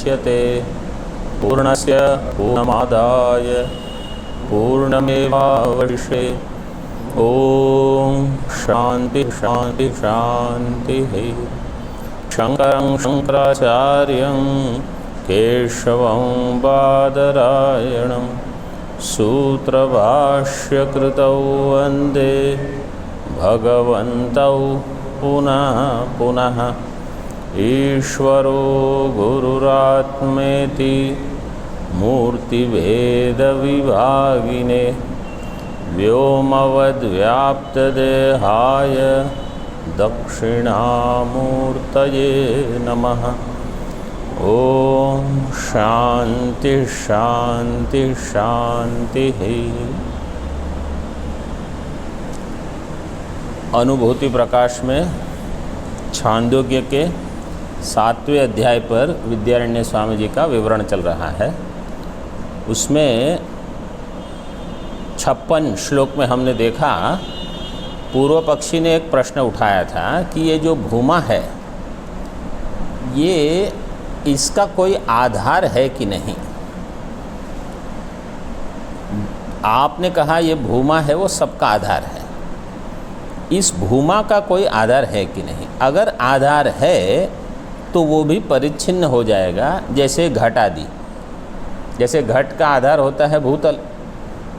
मुच्यते पूर्णस्य पूर्णमादाय पूर्णमेवावशिष्यते। ओम शांति शांति शांति। शंकरं शंकराचार्यं केशवं बादरायणं सूत्रभाष्यकृतौ वन्दे भगवन्तौ पुनः पुनः। ईश्वरो गुरुरात्मेति मूर्तिभेदविभागिने व्योमवद्व्याप्तदेहाय दक्षिणामूर्तये नमः। ओम शांति शांति शांति। अनुभूति प्रकाश में छांदोग्य के 7वें अध्याय पर विद्यारण्य स्वामी जी का विवरण चल रहा है। उसमें 56 श्लोक में हमने देखा, पूर्व पक्षी ने एक प्रश्न उठाया था कि ये जो भूमा है ये इसका कोई आधार है कि नहीं। आपने कहा ये भूमा है वो सबका आधार है, इस भूमा का कोई आधार है कि नहीं। अगर आधार है तो वो भी परिच्छिन्न हो जाएगा, जैसे घट आदि। जैसे घट का आधार होता है भूतल,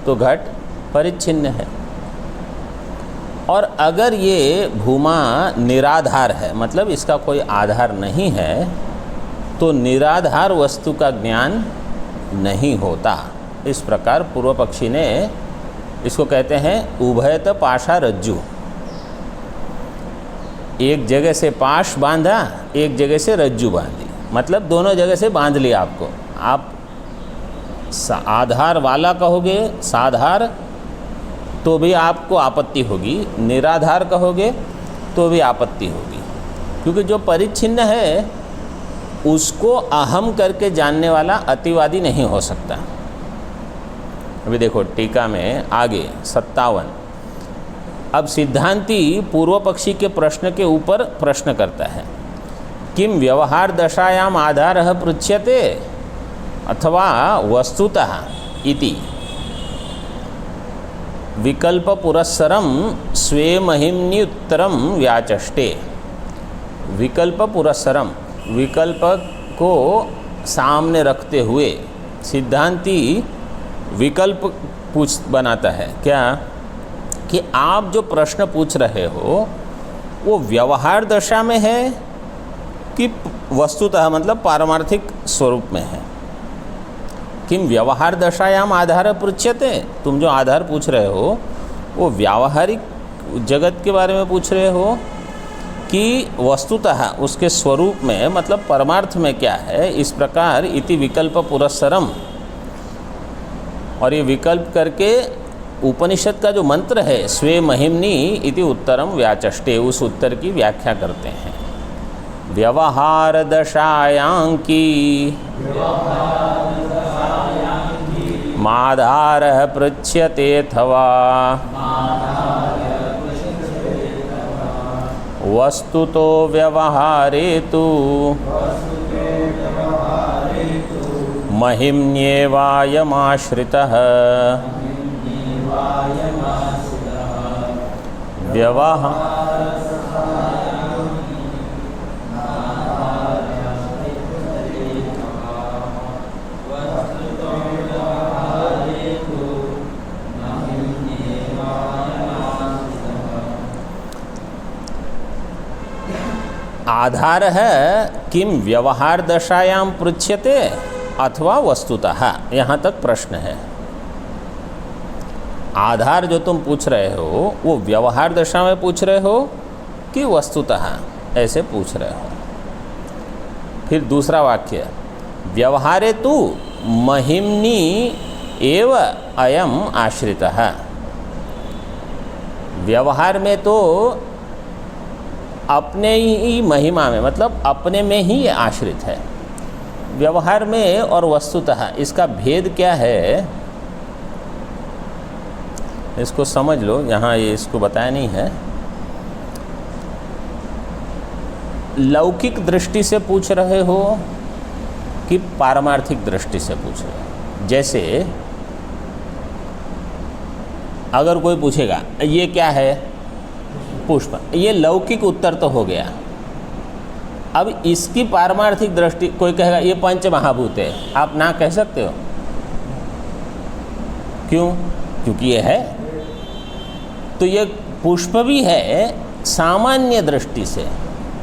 तो घट परिच्छिन्न है। और अगर ये भूमा निराधार है, मतलब इसका कोई आधार नहीं है, तो निराधार वस्तु का ज्ञान नहीं होता। इस प्रकार पूर्व पक्षी ने इसको कहते हैं उभयत पाशा रज्जु। एक जगह से पाश बांधा, एक जगह से रज्जु बांधी, मतलब दोनों जगह से बांध लिया आपको। आप आधार वाला कहोगे, साधार, तो भी आपको आपत्ति होगी, निराधार कहोगे तो भी आपत्ति होगी, क्योंकि जो परिच्छिन्न है उसको अहम करके जानने वाला अतिवादी नहीं हो सकता। अभी देखो टीका में आगे 57। अब सिद्धांती पूर्व पक्षी के प्रश्न के ऊपर प्रश्न करता है, किम व्यवहार दशायाम आधारः पृच्छ्यते अथवा वस्तुतः इति विकल्प पुरस्सरम स्वे महिम्न्युत्तरम व्याचष्टे। विकल्प पुरस्सरम, विकल्प को सामने रखते हुए सिद्धांती विकल्प बनाता है। क्या कि आप जो प्रश्न पूछ रहे हो वो व्यवहार दशा में है कि वस्तुतः, मतलब पारमार्थिक स्वरूप में है। किम व्यवहार दशायाम आधार पृच्छ्यते, तुम जो आधार पूछ रहे हो वो व्यावहारिक जगत के बारे में पूछ रहे हो कि वस्तुतः उसके स्वरूप में, मतलब परमार्थ में क्या है। इस प्रकार इति विकल्प पुरस्सरम, और ये विकल्प करके उपनिषद का जो मंत्र है स्वे महिम्नि इति उत्तरम व्याचष्टे, उस उत्तर की व्याख्या करते हैं। व्यवहार दशायां की माधारः पृच्छ्यतेऽथवा वस्तुतो व्यवहारे तु महिम्न्येवायमाश्रितः व्यवहार। आधार है किम व्यवहार दशायाम पृच्छ्यते अथवा वस्तुतः, यहाँ तक प्रश्न है। आधार जो तुम पूछ रहे हो वो व्यवहार दशा में पूछ रहे हो कि वस्तुतः, ऐसे पूछ रहे हो। फिर दूसरा वाक्य, व्यवहारे तु महिम्नि एव अयम आश्रितः। व्यवहार में तो अपने ही महिमा में, मतलब अपने में ही ये आश्रित है। व्यवहार में और वस्तुतः इसका भेद क्या है, इसको समझ लो। यहाँ ये इसको बताया नहीं है। लौकिक दृष्टि से पूछ रहे हो कि पारमार्थिक दृष्टि से पूछ रहे हैं। जैसे अगर कोई पूछेगा ये क्या है, पुष्प, ये लौकिक उत्तर तो हो गया। अब इसकी पारमार्थिक दृष्टि, कोई कहेगा ये पंच महाभूत है, आप ना कह सकते हो? क्यों? क्योंकि ये है। तो ये पुष्प भी है सामान्य दृष्टि से,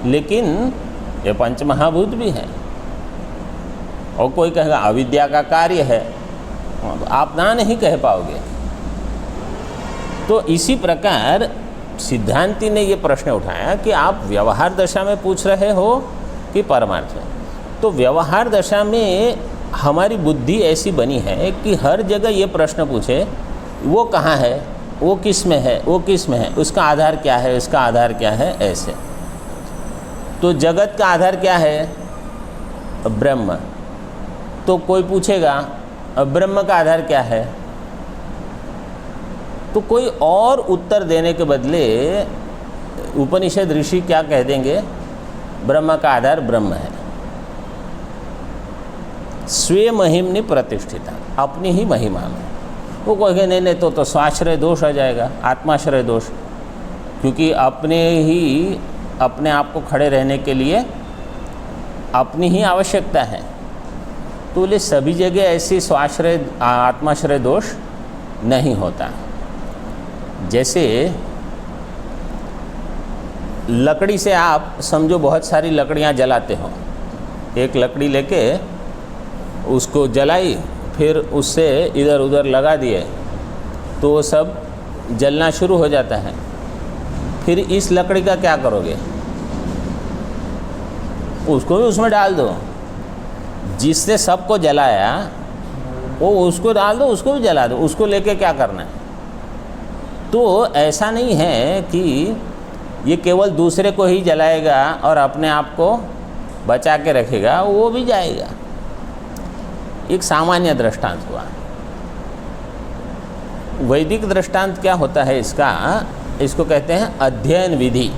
लेकिन ये पंच महाभूत भी है। और कोई कहेगा अविद्या का कार्य है, आप ना नहीं कह पाओगे। तो इसी प्रकार सिद्धांति ने ये प्रश्न उठाया कि आप व्यवहार दशा में पूछ रहे हो कि परमार्थ में। तो व्यवहार दशा में हमारी बुद्धि ऐसी बनी है कि हर जगह ये प्रश्न पूछे, वो कहाँ है, वो किस में है, वो किस में है, उसका आधार क्या है, उसका आधार क्या है, ऐसे। तो जगत का आधार क्या है? ब्रह्म। तो कोई पूछेगा ब्रह्म का आधार क्या है? तो कोई और उत्तर देने के बदले उपनिषद ऋषि क्या कह देंगे? ब्रह्म का आधार ब्रह्म है, स्वे महिमनि प्रतिष्ठिता, अपनी ही महिमा में। वो कहेंगे नहीं तो स्वाश्रय दोष आ जाएगा, आत्माश्रय दोष, क्योंकि अपने आप को खड़े रहने के लिए अपनी ही आवश्यकता है। तो बोले सभी जगह ऐसी स्वाश्रय आत्माश्रय दोष नहीं होता। जैसे लकड़ी से आप समझो बहुत सारी लकड़ियाँ जलाते हो, एक लकड़ी लेके उसको जलाई, फिर उससे इधर उधर लगा दिए तो वो सब जलना शुरू हो जाता है। फिर इस लकड़ी का क्या करोगे? उसको भी उसमें डाल दो, जिसने सबको जलाया वो उसको डाल दो, उसको भी जला दो, उसको लेके क्या करना है? तो ऐसा नहीं है कि ये केवल दूसरे को ही जलाएगा और अपने आप को बचा के रखेगा, वो भी जाएगा। एक सामान्य दृष्टांत हुआ। वैदिक दृष्टांत क्या होता है इसको कहते हैं अध्ययन विधि।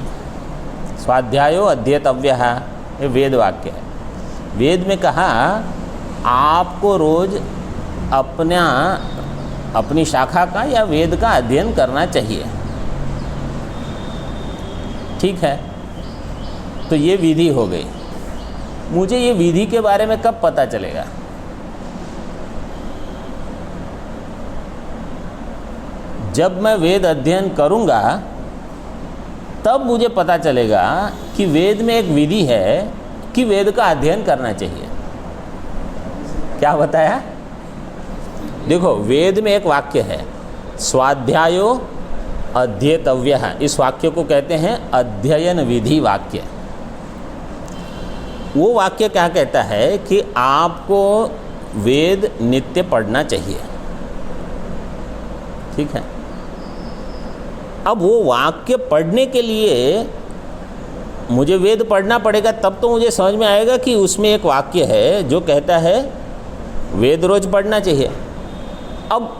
स्वाध्यायो अध्येतव्यः, ये वेद वाक्य है। वेद में कहा आपको रोज अपनी शाखा का या वेद का अध्ययन करना चाहिए। ठीक है, तो ये विधि हो गई। मुझे ये विधि के बारे में कब पता चलेगा? जब मैं वेद अध्ययन करूंगा तब मुझे पता चलेगा कि वेद में एक विधि है कि वेद का अध्ययन करना चाहिए। क्या बताया? देखो, वेद में एक वाक्य है स्वाध्यायो अध्येतव्यः। इस वाक्य को कहते हैं अध्ययन विधि वाक्य। वो वाक्य क्या कहता है कि आपको वेद नित्य पढ़ना चाहिए। ठीक है, अब वो वाक्य पढ़ने के लिए मुझे वेद पढ़ना पड़ेगा, तब तो मुझे समझ में आएगा कि उसमें एक वाक्य है जो कहता है वेद रोज पढ़ना चाहिए। अब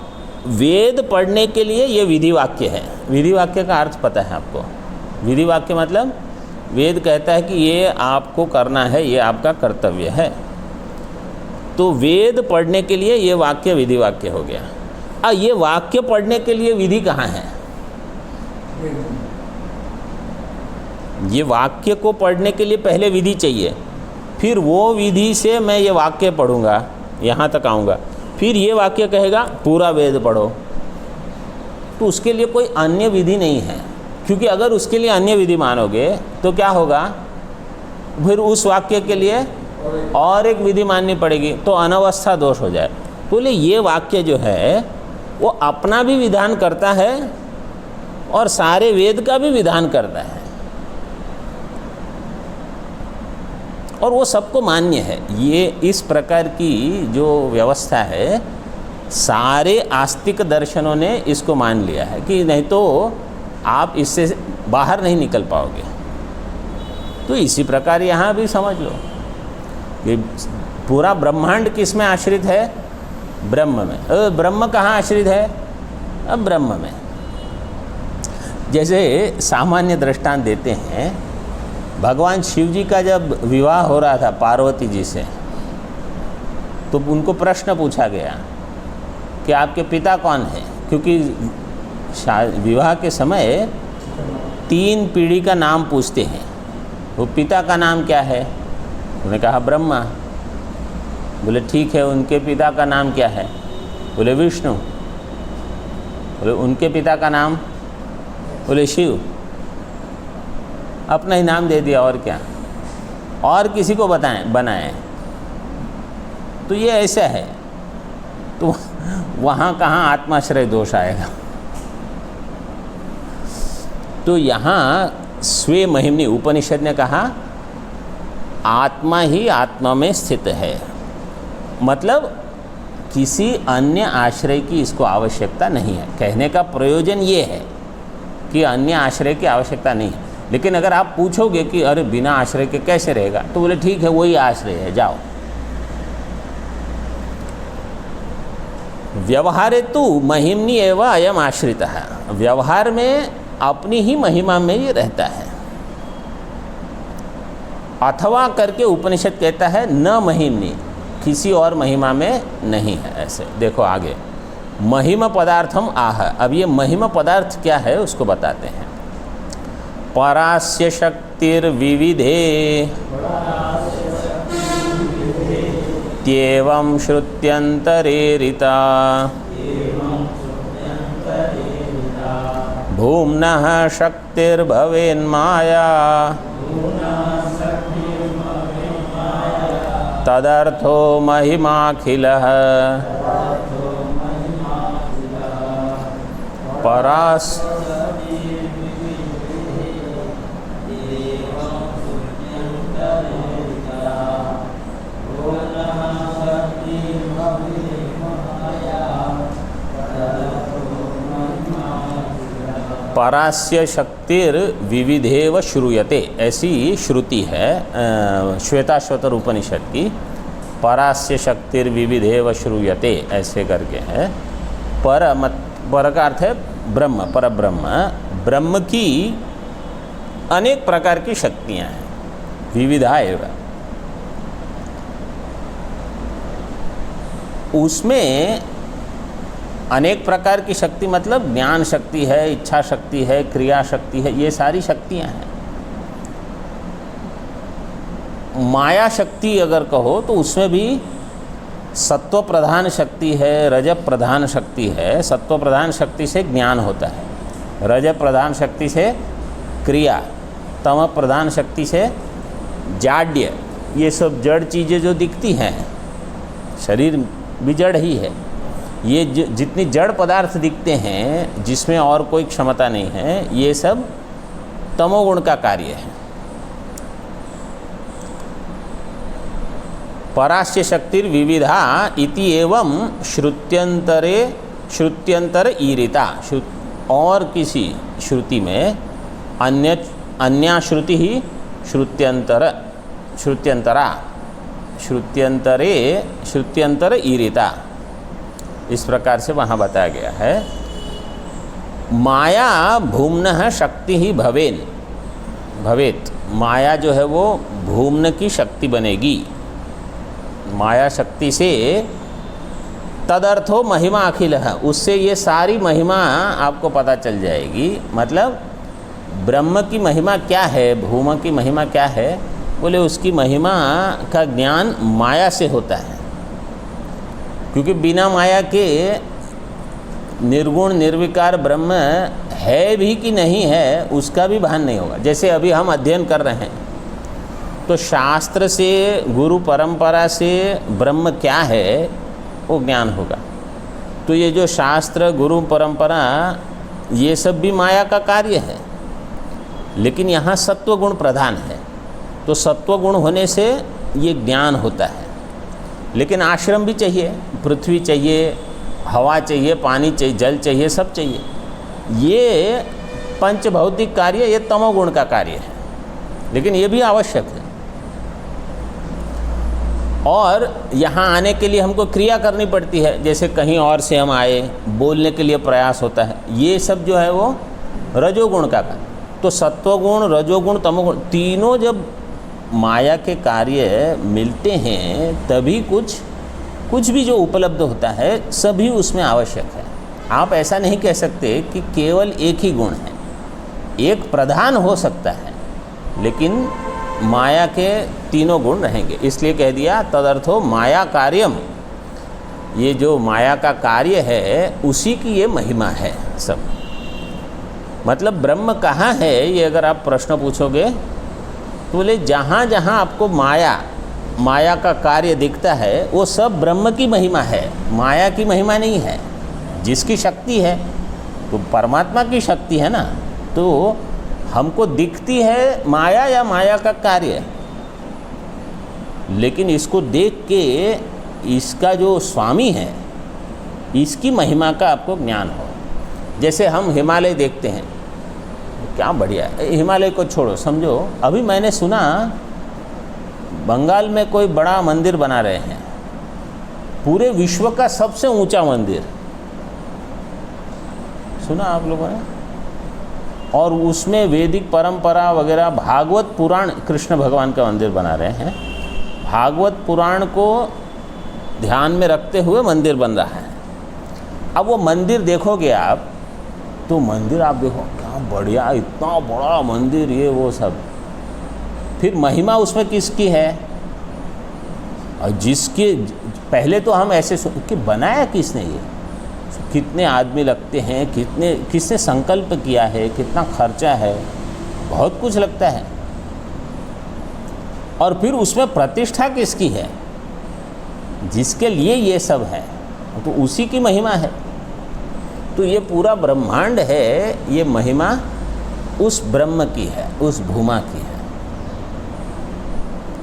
वेद पढ़ने के लिए ये विधि वाक्य है। विधि वाक्य का अर्थ पता है आपको? विधि वाक्य मतलब वेद कहता है कि ये आपको करना है, ये आपका कर्तव्य है। तो वेद पढ़ने के लिए ये वाक्य विधि वाक्य हो गया। अब ये वाक्य पढ़ने के लिए विधि कहाँ है? ये वाक्य को पढ़ने के लिए पहले विधि चाहिए, फिर वो विधि से मैं ये वाक्य पढ़ूंगा, यहाँ तक आऊँगा, फिर ये वाक्य कहेगा पूरा वेद पढ़ो। तो उसके लिए कोई अन्य विधि नहीं है, क्योंकि अगर उसके लिए अन्य विधि मानोगे तो क्या होगा? फिर उस वाक्य के लिए और एक विधि माननी पड़ेगी, तो अनवस्था दोष हो जाए। बोले ये वाक्य जो है वो अपना भी विधान करता है और सारे वेद का भी विधान करता है, और वो सबको मान्य है। ये इस प्रकार की जो व्यवस्था है, सारे आस्तिक दर्शनों ने इसको मान लिया है कि नहीं तो आप इससे बाहर नहीं निकल पाओगे। तो इसी प्रकार यहाँ भी समझ लो कि पूरा ब्रह्मांड किस में आश्रित है? ब्रह्म में। ब्रह्म कहाँ आश्रित है? अब ब्रह्म में। जैसे सामान्य दृष्टांत देते हैं, भगवान शिव जी का जब विवाह हो रहा था पार्वती जी से, तो उनको प्रश्न पूछा गया कि आपके पिता कौन है, क्योंकि विवाह के समय 3 पीढ़ी का नाम पूछते हैं। वो पिता का नाम क्या है? उन्होंने कहा ब्रह्मा। बोले ठीक है, उनके पिता का नाम क्या है? बोले विष्णु। बोले उनके पिता का नाम? बोले शिव। अपना ही नाम दे दिया, और क्या, और किसी को बनाएं। तो ये ऐसा है, तो वहाँ कहाँ आत्माश्रय दोष आएगा? तो यहाँ स्वे महिमनी, उपनिषद ने कहा आत्मा ही आत्मा में स्थित है, मतलब किसी अन्य आश्रय की इसको आवश्यकता नहीं है। कहने का प्रयोजन ये है कि अन्य आश्रय की आवश्यकता नहीं है। लेकिन अगर आप पूछोगे कि अरे बिना आश्रय के कैसे रहेगा, तो बोले ठीक है, वही आश्रय है, जाओ। व्यवहारे तो महिमनी एवं अयम आश्रितः, व्यवहार में अपनी ही महिमा में ही रहता है। अथवा करके उपनिषद कहता है न महिमनी, किसी और महिमा में नहीं है। ऐसे देखो आगे, महिमा पदार्थम आह। अब ये महिमा पदार्थ क्या है उसको बताते हैं। परास्य शक्तिर्विविधे त्येवं श्रुत्यंतरेरिता भूम्नः शक्तिर्भवेन्माया तदर्थो महिमाखिलः परास। परास्य शक्तिर विविधेव श्रूयते, ऐसी श्रुति है श्वेताश्वतर उपनिषद की। परास्य शक्तिर विविधेव श्रूयते ऐसे करके है। पर का अर्थ है ब्रह्म, पर ब्रह्म। ब्रह्म की अनेक प्रकार की शक्तियाँ हैं, विविधा एवं। उसमें अनेक प्रकार की शक्ति मतलब ज्ञान शक्ति है, इच्छा शक्ति है, क्रिया शक्ति है, ये सारी शक्तियां हैं। माया शक्ति अगर कहो तो उसमें भी सत्व प्रधान शक्ति है, रजत प्रधान शक्ति है। सत्व प्रधान शक्ति से ज्ञान होता है, रजत प्रधान शक्ति से क्रिया, तम प्रधान शक्ति से जाड्य। ये सब जड़ चीज़ें जो दिखती हैं, शरीर भी जड़ ही है। ये जितनी जड़ पदार्थ दिखते हैं जिसमें और कोई क्षमता नहीं है, ये सब तमोगुण का कार्य है। परास्य शक्तिर विविधा इति एवं श्रुत्यंतर ईरिता। और किसी श्रुति में अन्या श्रुति ही श्रुत्यंतर ईरिता, इस प्रकार से वहाँ बताया गया है। माया भूम्नः शक्ति ही भवेत, माया जो है वो भूम्न की शक्ति बनेगी। माया शक्ति से तदर्थो महिमा अखिल है, उससे ये सारी महिमा आपको पता चल जाएगी। मतलब ब्रह्म की महिमा क्या है, भूम की महिमा क्या है, बोले उसकी महिमा का ज्ञान माया से होता है। क्योंकि बिना माया के निर्गुण निर्विकार ब्रह्म है भी कि नहीं है उसका भी भान नहीं होगा। जैसे अभी हम अध्ययन कर रहे हैं तो शास्त्र से, गुरु परंपरा से ब्रह्म क्या है वो ज्ञान होगा। तो ये जो शास्त्र, गुरु परंपरा, ये सब भी माया का कार्य है। लेकिन यहाँ सत्व गुण प्रधान है, तो सत्व गुण होने से ये ज्ञान होता है। लेकिन आश्रम भी चाहिए, पृथ्वी चाहिए, हवा चाहिए, पानी चाहिए, जल चाहिए, सब चाहिए। ये पंच भौतिक कार्य, ये तमोगुण का कार्य है, लेकिन ये भी आवश्यक है। और यहाँ आने के लिए हमको क्रिया करनी पड़ती है। जैसे कहीं और से हम आए, बोलने के लिए प्रयास होता है। ये सब जो है वो रजोगुण का कार्य। तो सत्वगुण, रजोगुण, तमोगुण तीनों जब माया के कार्य मिलते हैं तभी कुछ कुछ भी जो उपलब्ध होता है सभी उसमें आवश्यक है। आप ऐसा नहीं कह सकते कि केवल एक ही गुण है, एक प्रधान हो सकता है लेकिन माया के तीनों गुण रहेंगे। इसलिए कह दिया तदर्थो माया कार्यम, ये जो माया का कार्य है उसी की ये महिमा है सब। मतलब ब्रह्म कहाँ है, ये अगर आप प्रश्न पूछोगे तो बोले जहाँ जहाँ आपको माया का कार्य दिखता है वो सब ब्रह्म की महिमा है, माया की महिमा नहीं है। जिसकी शक्ति है तो परमात्मा की शक्ति है ना, तो हमको दिखती है माया या माया का कार्य, लेकिन इसको देख के इसका जो स्वामी है इसकी महिमा का आपको ज्ञान हो। जैसे हम हिमालय देखते हैं, क्या बढ़िया है, हिमालय को छोड़ो, समझो अभी मैंने सुना बंगाल में कोई बड़ा मंदिर बना रहे हैं, पूरे विश्व का सबसे ऊंचा मंदिर, सुना आप लोगों ने? और उसमें वैदिक परंपरा वगैरह, भागवत पुराण, कृष्ण भगवान का मंदिर बना रहे हैं, भागवत पुराण को ध्यान में रखते हुए मंदिर बन रहा है। अब वो मंदिर देखोगे आप तो मंदिर आप देखो क्या बढ़िया, इतना बड़ा मंदिर, ये वो सब, फिर महिमा उसमें किसकी है? और जिसके पहले तो हम ऐसे कि बनाया किसने, ये कितने आदमी लगते हैं, किसने संकल्प किया है, कितना खर्चा है, बहुत कुछ लगता है। और फिर उसमें प्रतिष्ठा किसकी है, जिसके लिए ये सब है, तो उसी की महिमा है। तो ये पूरा ब्रह्मांड है, ये महिमा उस ब्रह्म की है, उस भूमा की है।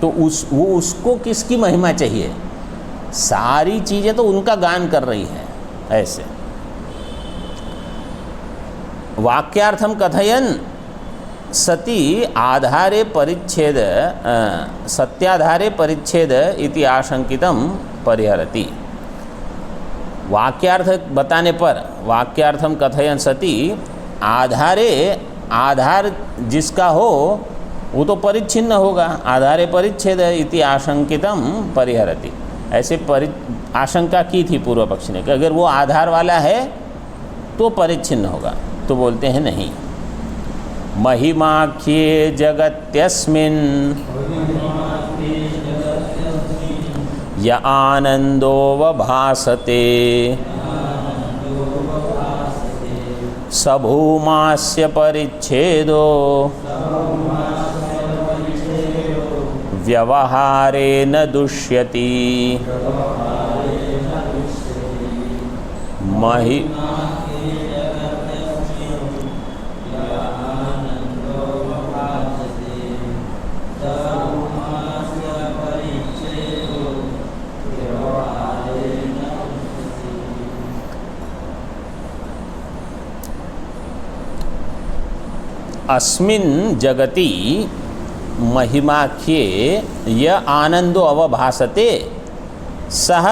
तो उसको किसकी महिमा चाहिए? सारी चीज़ें तो उनका गान कर रही हैं। ऐसे वाक्यार्थम कथयन सति आधारे परिच्छेद सत्याधारे परिच्छेद इति आशंकितम परिहरति। वाक्यार्थ बताने पर, वाक्यार्थम कथयन सति आधारे, आधार जिसका हो वो तो परिच्छिन्न होगा, आधारे परिच्छेद इति आशंकितम परिहरति। ऐसे आशंका की थी पूर्व पक्षी ने कि अगर वो आधार वाला है तो परिच्छिन्न होगा, तो बोलते हैं नहीं। महिमाख्ये जगत्यस्मिन् य आनंदो वभासते सभूमास्य परिच्छेदो व्यवहारे न दुष्यति। अस्मिन् जगति महिमाख्ये य आनंदो अवभासते सह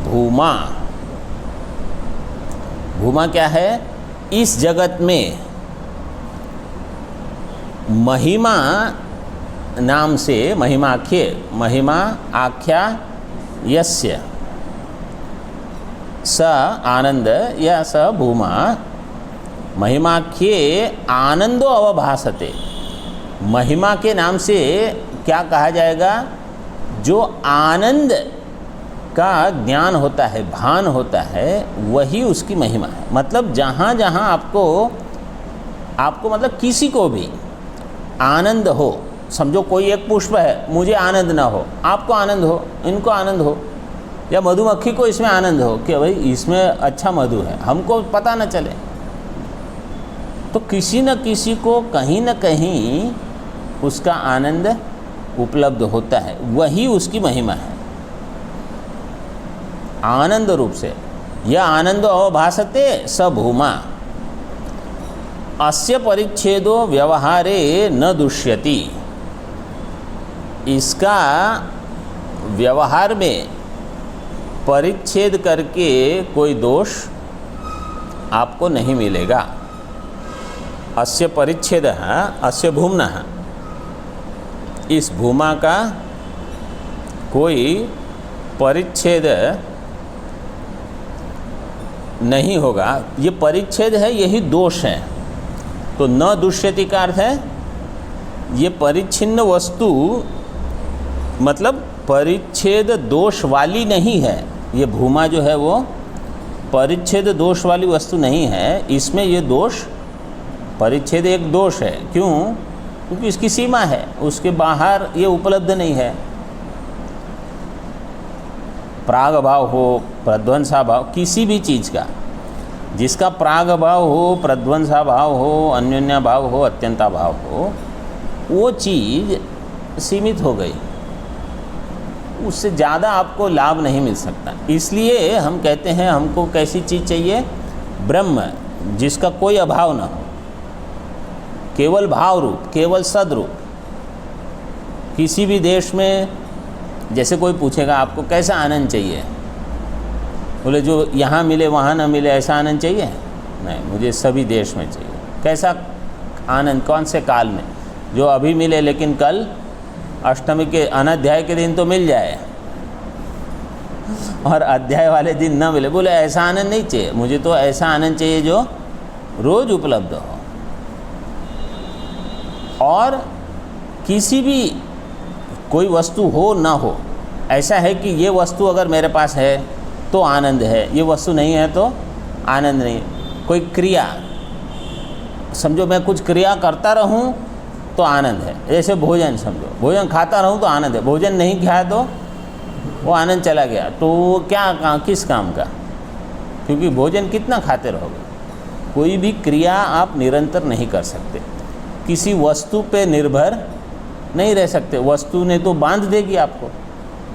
भूमा। भूमा क्या है? इस जगत में महिमा नाम से, महिमाख्ये, महिमा आख्या यस्य स आनंद या स भूमा, महिमाख्ये आनंदो अवभासते। महिमा के नाम से क्या कहा जाएगा? जो आनंद का ज्ञान होता है, भान होता है, वही उसकी महिमा है। मतलब जहाँ जहाँ आपको मतलब किसी को भी आनंद हो, समझो कोई एक पुष्प है, मुझे आनंद ना हो, आपको आनंद हो, इनको आनंद हो, या मधुमक्खी को इसमें आनंद हो कि भाई इसमें अच्छा मधु है, हमको पता न चले, तो किसी न किसी को कहीं न कहीं उसका आनंद उपलब्ध होता है, वही उसकी महिमा है आनंद रूप से। यह आनंद अवभासते स भूमा अस्य परिच्छेदो व्यवहारे न दुष्यति। इसका व्यवहार में परिच्छेद करके कोई दोष आपको नहीं मिलेगा। अस्य परिच्छेद अस्य भूम्नः, इस भूमा का कोई परिच्छेद नहीं होगा, ये परिच्छेद है, यही दोष है। तो न दुष्यति का अर्थ है ये परिच्छिन्न वस्तु मतलब परिच्छेद दोष वाली नहीं है। ये भूमा जो है वो परिच्छेद दोष वाली वस्तु नहीं है, इसमें ये दोष, परिच्छेद एक दोष है। क्यों? क्योंकि इसकी सीमा है, उसके बाहर ये उपलब्ध नहीं है। प्राग भाव हो, प्रध्वंसा भाव, किसी भी चीज़ का जिसका प्राग भाव हो, प्रध्वंसा भाव हो, अन्योन्या भाव हो, अत्यंता भाव हो, वो चीज़ सीमित हो गई, उससे ज़्यादा आपको लाभ नहीं मिल सकता। इसलिए हम कहते हैं हमको कैसी चीज़ चाहिए? ब्रह्म, जिसका कोई अभाव ना हो, केवल भाव रूप, केवल सदरूप। किसी भी देश में जैसे कोई पूछेगा आपको कैसा आनंद चाहिए, बोले जो यहाँ मिले वहाँ ना मिले ऐसा आनंद चाहिए? नहीं, मुझे सभी देश में चाहिए। कैसा आनंद? कौन से काल में? जो अभी मिले लेकिन कल अष्टमी के अनाध्याय के दिन तो मिल जाए और अध्याय वाले दिन ना मिले। बोले ऐसा आनंद नहीं चाहिए, मुझे तो ऐसा आनंद चाहिए जो रोज उपलब्ध हो। और किसी भी कोई वस्तु हो ना हो, ऐसा है कि ये वस्तु अगर मेरे पास है तो आनंद है, ये वस्तु नहीं है तो आनंद नहीं। कोई क्रिया, समझो मैं कुछ क्रिया करता रहूं तो आनंद है। जैसे भोजन, समझो भोजन खाता रहूं तो आनंद है, भोजन नहीं खाया तो वो आनंद चला गया। तो क्या किस काम का? क्योंकि भोजन कितना खाते रहोगे? कोई भी क्रिया आप निरंतर नहीं कर सकते, किसी वस्तु पे निर्भर नहीं रह सकते। वस्तु ने तो बांध देगी आपको।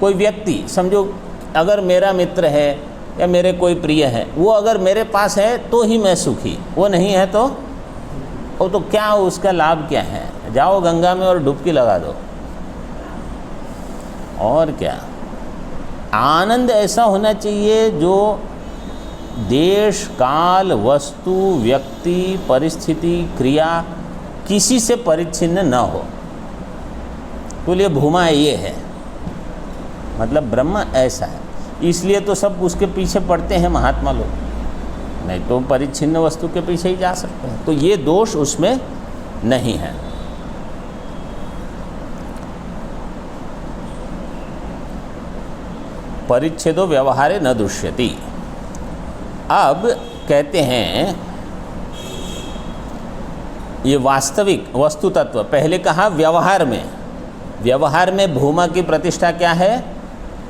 कोई व्यक्ति, समझो अगर मेरा मित्र है या मेरे कोई प्रिय है, वो अगर मेरे पास है तो ही मैं सुखी, वो नहीं है तो वो तो क्या, उसका लाभ क्या है? जाओ गंगा में और डुबकी लगा दो। और क्या? आनंद ऐसा होना चाहिए जो देश, काल, वस्तु, व्यक्ति, परिस्थिति, क्रिया किसी से परिच्छिन्न न हो। तो ये भूमा ये है, मतलब ब्रह्म ऐसा है। इसलिए तो सब उसके पीछे पड़ते हैं महात्मा लोग, नहीं तो परिच्छिन्न वस्तु के पीछे ही जा सकते हैं। तो ये दोष उसमें नहीं है। परिच्छेदो व्यवहारे न दृश्यति। अब कहते हैं ये वास्तविक वस्तु तत्व, पहले कहा व्यवहार में, व्यवहार में भूमा की प्रतिष्ठा क्या है?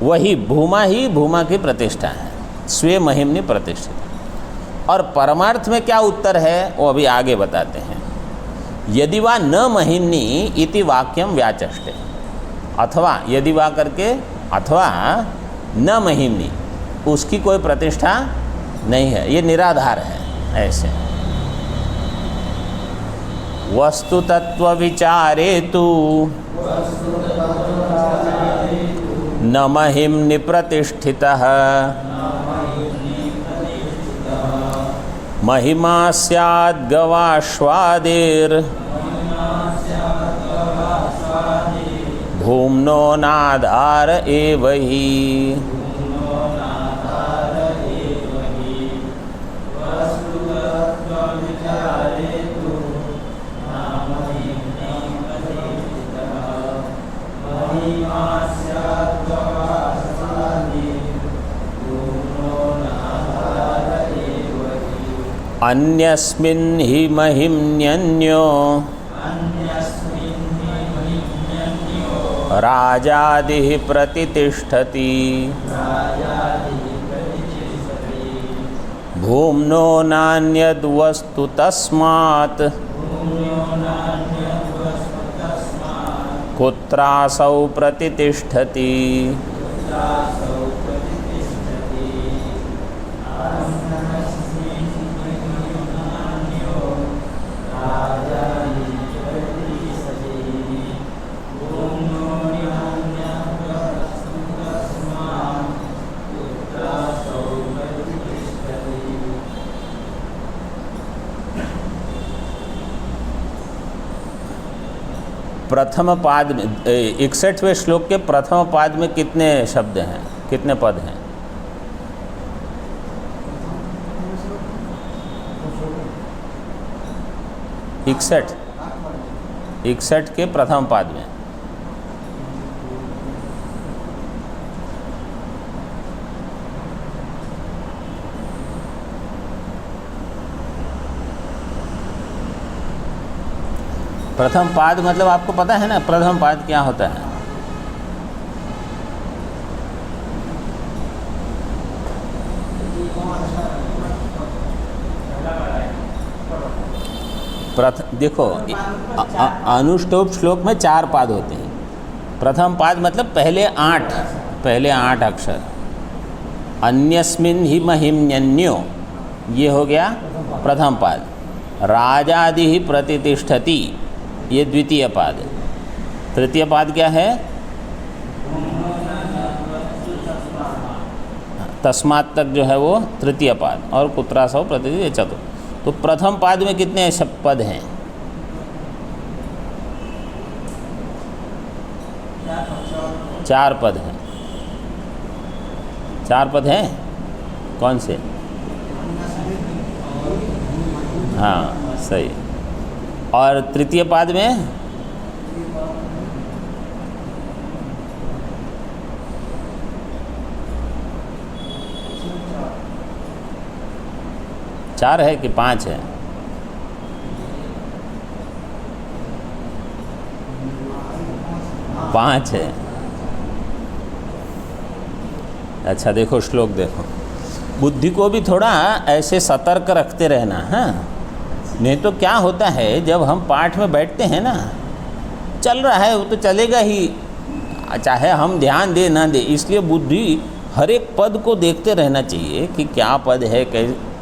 वही भूमा ही भूमा की प्रतिष्ठा है, स्वे महिमनि प्रतिष्ठित। और परमार्थ में क्या उत्तर है वो अभी आगे बताते हैं। यदि वा न महिमनि इति वाक्यम व्याचष्टे, अथवा यदि वा करके अथवा न महिमनि, उसकी कोई प्रतिष्ठा नहीं है, ये निराधार है। ऐसे वस्तु तत्व विचारे तु न महिम्नि प्रतिष्ठितः महिमा स्याद् गवाश्वादिर् भूम्नो नाधार एव हि। अन्यस्मिन् हि महिम्न्यन्यो राजादिः प्रतितिष्ठति भूम्नो नान्यद् वस्तु तस्मात् कुत्रासौ प्रतितिष्ठति। प्रथम पाद में 61वें श्लोक के प्रथम पाद में कितने शब्द हैं? कितने पद हैं? 61 के प्रथम पाद में। प्रथम पाद मतलब आपको पता है ना प्रथम पाद क्या होता है? देखो अनुष्टुप श्लोक में 4 पाद होते हैं। प्रथम पाद मतलब पहले 8 अक्षर। अन्यस्मिन् हि महिम्न्यो, ये हो गया प्रथम पाद। राजादि ही प्रतितिष्ठति, ये द्वितीय पाद। तृतीय पाद क्या है? तस्मात् तक जो है वो तृतीय पाद, और कुत्रासौ प्रतिति चतुर्थ। तो प्रथम पाद में कितने पद हैं? 4 पद हैं। 4 पद हैं। कौन से? हाँ सही। और तृतीय पाद में चार है कि 5 है? पाँच है। अच्छा देखो श्लोक देखो, बुद्धि को भी थोड़ा ऐसे सतर्क रखते रहना। हाँ, नहीं तो क्या होता है जब हम पाठ में बैठते हैं ना, चल रहा है वो तो चलेगा ही, चाहे हम ध्यान दे ना दे। इसलिए बुद्धि हर एक पद को देखते रहना चाहिए कि क्या पद है, कैसे।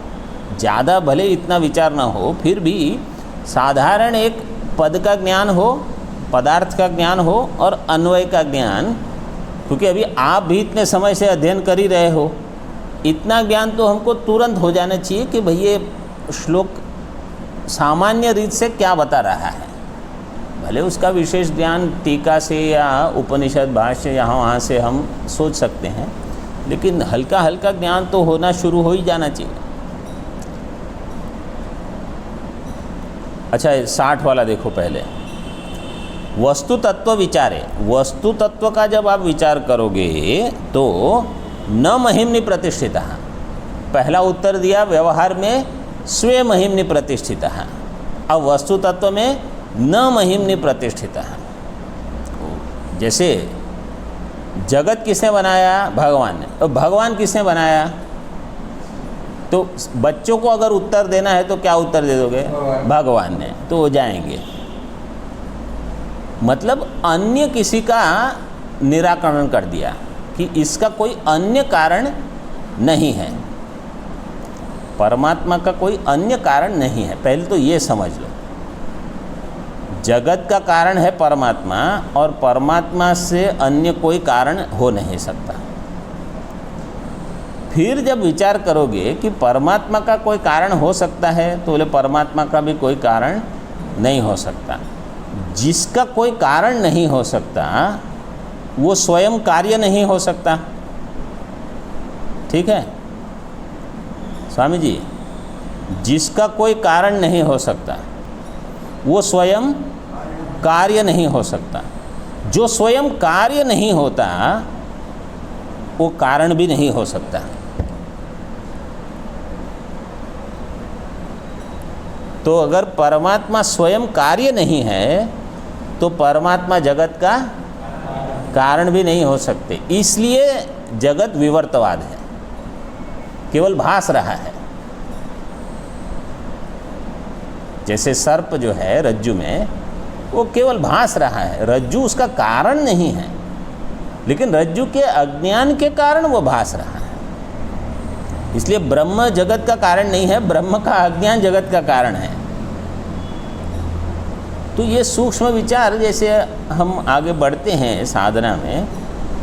ज़्यादा भले इतना विचार ना हो, फिर भी साधारण एक पद का ज्ञान हो, पदार्थ का ज्ञान हो और अन्वय का ज्ञान। क्योंकि अभी आप भी इतने समय से अध्ययन कर ही रहे हो, इतना ज्ञान तो हमको तुरंत हो जाना चाहिए कि भाई ये श्लोक सामान्य रीत से क्या बता रहा है। भले उसका विशेष ज्ञान टीका से या उपनिषद भाष्य यहाँ वहाँ से हम सोच सकते हैं, लेकिन हल्का हल्का ज्ञान तो होना शुरू हो ही जाना चाहिए। अच्छा 60 वाला देखो पहले, वस्तु तत्व विचारे। वस्तु तत्व का जब आप विचार करोगे तो न महिम्नि प्रतिष्ठिता। पहला उत्तर दिया व्यवहार में स्वे महिम्नि प्रतिष्ठिता। अब वस्तु तत्व में न महिम्नि प्रतिष्ठिता। जैसे जगत किसने बनाया? भगवान ने। तो भगवान किसने बनाया? तो बच्चों को अगर उत्तर देना है तो क्या उत्तर दे दोगे? भगवान ने। तो हो जाएंगे। मतलब अन्य किसी का निराकरण कर दिया कि इसका कोई अन्य कारण नहीं है। परमात्मा का कोई अन्य कारण नहीं है, पहले तो ये समझ लो। जगत का कारण है परमात्मा, और परमात्मा से अन्य कोई कारण हो नहीं सकता। फिर जब विचार करोगे कि परमात्मा का कोई कारण हो सकता है, तो बोले परमात्मा का भी कोई कारण नहीं हो सकता। जिसका कोई कारण नहीं हो सकता वो स्वयं कार्य नहीं हो सकता। ठीक है स्वामी जी, जिसका कोई कारण नहीं हो सकता वो स्वयं कार्य नहीं हो सकता। जो स्वयं कार्य नहीं होता वो कारण भी नहीं हो सकता। तो अगर परमात्मा स्वयं कार्य नहीं है तो परमात्मा जगत का कारण भी नहीं हो सकते। इसलिए जगत विवर्तवाद है, केवल भास रहा है। जैसे सर्प जो है रज्जु में, वो केवल भास रहा है, रज्जु उसका कारण नहीं है, लेकिन रज्जु के अज्ञान के कारण वो भास रहा है। इसलिए ब्रह्म जगत का कारण नहीं है, ब्रह्म का अज्ञान जगत का कारण है। तो ये सूक्ष्म विचार जैसे हम आगे बढ़ते हैं साधना में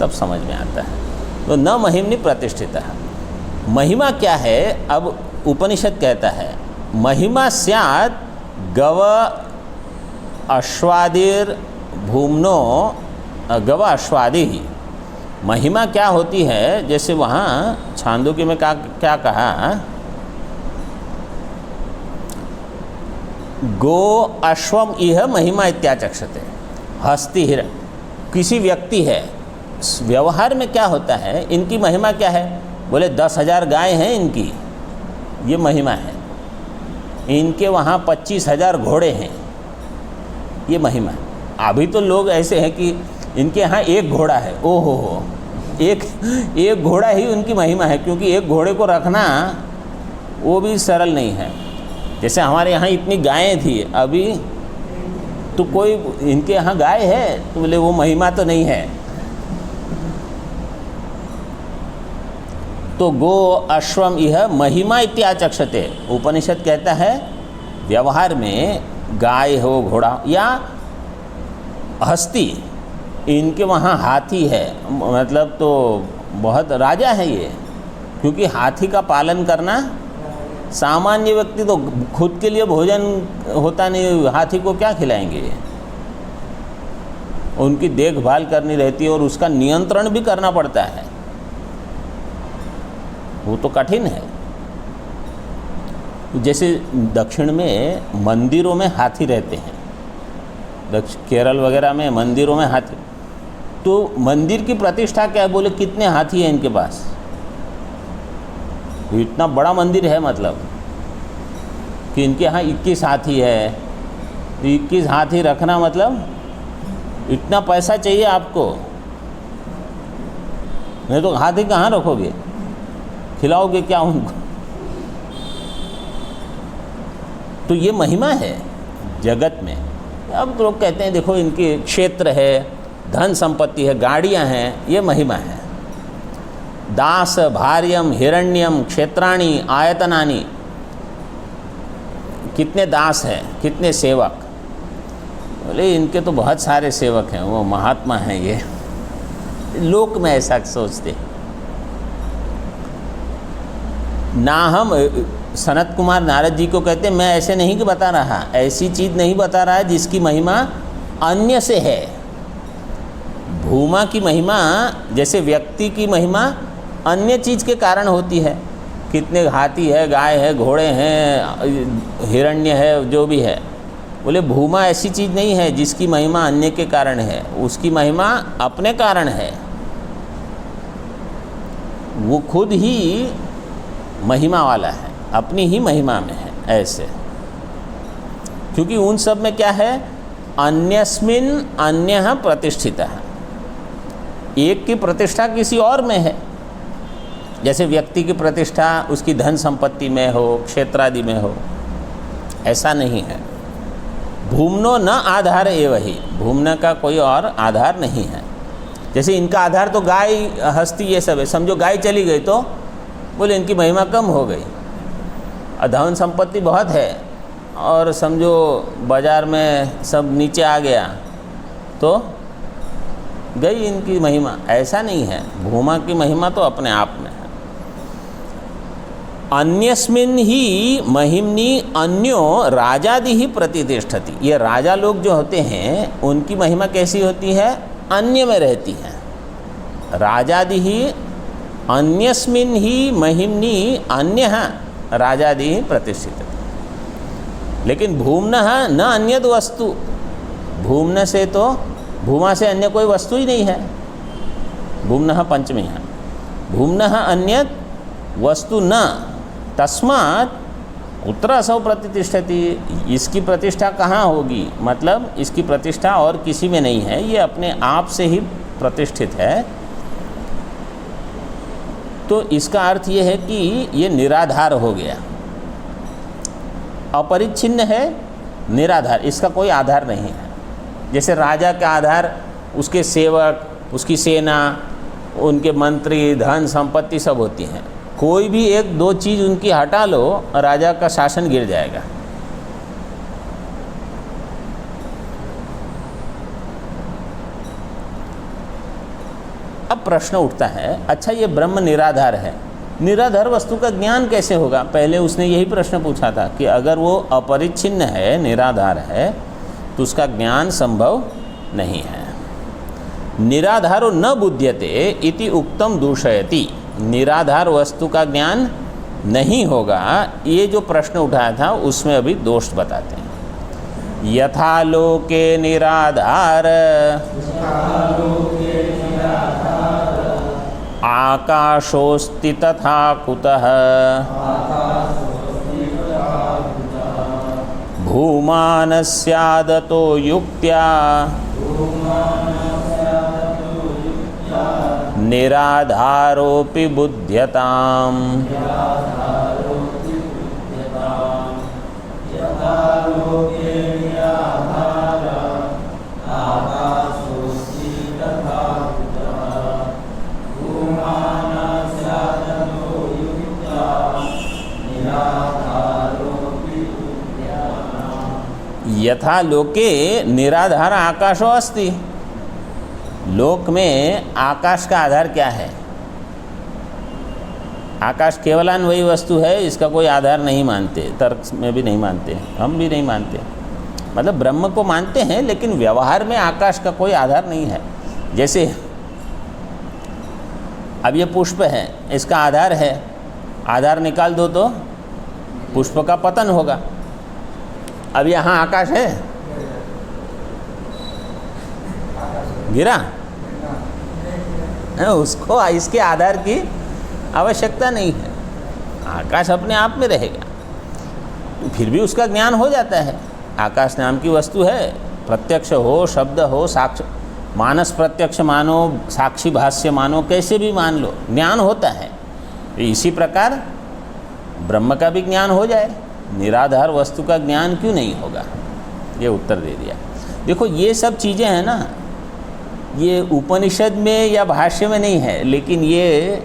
तब समझ में आता है। तो न महिम्नि प्रतिष्ठिता। महिमा क्या है? अब उपनिषद कहता है महिमा स्यात् गव अश्वादिर भूम्नो, गव अश्वादि महिमा क्या होती है, जैसे वहाँ छांदोग्य में क्या कहा, गो अश्वम इह महिमा इत्याचक्षते। हस्ती हिरण किसी व्यक्ति है, व्यवहार में क्या होता है, इनकी महिमा क्या है, बोले 10,000 गाय हैं इनकी, ये महिमा है। इनके वहाँ 25,000 घोड़े हैं, ये महिमा है। अभी तो लोग ऐसे हैं कि इनके यहाँ एक घोड़ा है, ओहो हो, एक घोड़ा ही उनकी महिमा है, क्योंकि एक घोड़े को रखना वो भी सरल नहीं है। जैसे हमारे यहाँ इतनी गायें थी, अभी तो कोई इनके यहाँ गाय है तो बोले वो महिमा तो नहीं है। तो गो अश्वम यह महिमा इत्याचक्षते। उपनिषद कहता है व्यवहार में गाय हो, घोड़ा या हस्ती, इनके वहाँ हाथी है, मतलब तो बहुत राजा है ये, क्योंकि हाथी का पालन करना, सामान्य व्यक्ति तो खुद के लिए भोजन होता नहीं, हाथी को क्या खिलाएंगे। उनकी देखभाल करनी रहती है और उसका नियंत्रण भी करना पड़ता है, वो तो कठिन है। जैसे दक्षिण में मंदिरों में हाथी रहते हैं, केरल वगैरह में मंदिरों में हाथी, तो मंदिर की प्रतिष्ठा क्या है, बोले कितने हाथी हैं इनके पास, इतना बड़ा मंदिर है, मतलब कि इनके यहाँ 21 हाथी है। 21 हाथी रखना मतलब इतना पैसा चाहिए आपको, नहीं तो हाथी कहाँ रखोगे, खिलाओगे क्या उनको। तो ये महिमा है जगत में। अब लोग कहते हैं देखो इनके क्षेत्र है, धन संपत्ति है, गाड़ियाँ हैं, ये महिमा है। दास भार्यम हिरण्यम क्षेत्राणि आयतनानि, कितने दास हैं, कितने सेवक, बोले इनके तो बहुत सारे सेवक हैं, वो महात्मा हैं। ये लोक में ऐसा सोचते ना। हम सनत कुमार नारद जी को कहते हैं मैं ऐसे नहीं कि बता रहा, ऐसी चीज़ नहीं बता रहा है जिसकी महिमा अन्य से है। भूमा की महिमा जैसे व्यक्ति की महिमा अन्य चीज़ के कारण होती है, कितने हाथी है, गाय है, घोड़े हैं, हिरण्य है, जो भी है, बोले भूमा ऐसी चीज़ नहीं है जिसकी महिमा अन्य के कारण है, उसकी महिमा अपने कारण है, वो खुद ही महिमा वाला है, अपनी ही महिमा में है ऐसे। क्योंकि उन सब में क्या है, अन्यस्मिन अन्यः प्रतिष्ठितः, एक की प्रतिष्ठा किसी और में है। जैसे व्यक्ति की प्रतिष्ठा उसकी धन संपत्ति में हो, क्षेत्रादि में हो, ऐसा नहीं है। भूमनो न आधार एव ही, भूमना का कोई और आधार नहीं है। जैसे इनका आधार तो गाय हस्ती ये सब है, समझो गाय चली गई तो बोले इनकी महिमा कम हो गई। धन संपत्ति बहुत है और समझो बाजार में सब नीचे आ गया तो गई इनकी महिमा, ऐसा नहीं है। भूमा की महिमा तो अपने आप में है। अन्यस्मिन ही महिमनी अन्यो राजादि ही प्रतिष्ठति, ये राजा लोग जो होते हैं उनकी महिमा कैसी होती है, अन्य में रहती है। राजादि ही अन्यस्मिन ही महिमनी अन्य राजादि ही प्रतिष्ठित। लेकिन भूमना न अन्यद वस्तु, भूमना से तो भूमा से अन्य कोई वस्तु ही नहीं है। भूमना पंचमी है, भूमना अन्यद वस्तु न तस्मात् उत्तर असौ प्रतिष्ठति, इसकी प्रतिष्ठा कहाँ होगी, मतलब इसकी प्रतिष्ठा और किसी में नहीं है, ये अपने आप से ही प्रतिष्ठित है। तो इसका अर्थ ये है कि ये निराधार हो गया, अपरिच्छिन्न है, निराधार, इसका कोई आधार नहीं है। जैसे राजा का आधार उसके सेवक, उसकी सेना, उनके मंत्री, धन संपत्ति सब होती हैं। कोई भी एक दो चीज़ उनकी हटा लो, राजा का शासन गिर जाएगा। अब प्रश्न उठता है, अच्छा ये ब्रह्म निराधार है, निराधार वस्तु का ज्ञान कैसे होगा? पहले उसने यही प्रश्न पूछा था कि अगर वो अपरिच्छिन्न है, निराधार है, तो उसका ज्ञान संभव नहीं है। निराधारो न बुध्यते इति उक्तम दूषयति। निराधार वस्तु का ज्ञान नहीं होगा, ये जो प्रश्न उठाया था उसमें अभी दोष बताते हैं। यथा लोके निराधार आकाशोस्ति तथा कुतः भूमानस्यादतो युक्त्या निराधारोऽपि बुध्यताम्। यथा लोके निराधार आकाशो अस्ति। लोक में आकाश का आधार क्या है? आकाश केवलान वही वस्तु है, इसका कोई आधार नहीं मानते, तर्क में भी नहीं मानते, हम भी नहीं मानते। मतलब ब्रह्म को मानते हैं लेकिन व्यवहार में आकाश का कोई आधार नहीं है। जैसे अब ये पुष्प है, इसका आधार है, आधार निकाल दो तो पुष्प का पतन होगा। अब यहाँ आकाश है, गिरा है, उसको इसके आधार की आवश्यकता नहीं है, आकाश अपने आप में रहेगा। तो फिर भी उसका ज्ञान हो जाता है। आकाश नाम की वस्तु है, प्रत्यक्ष हो, शब्द हो, साक्ष मानस प्रत्यक्ष मानो, साक्षी भाष्य मानो, कैसे भी मान लो, ज्ञान होता है। तो इसी प्रकार ब्रह्म का भी ज्ञान हो जाए, निराधार वस्तु का ज्ञान क्यों नहीं होगा? ये उत्तर दे दिया। देखो ये सब चीज़ें हैं ना, ये उपनिषद में या भाष्य में नहीं है, लेकिन ये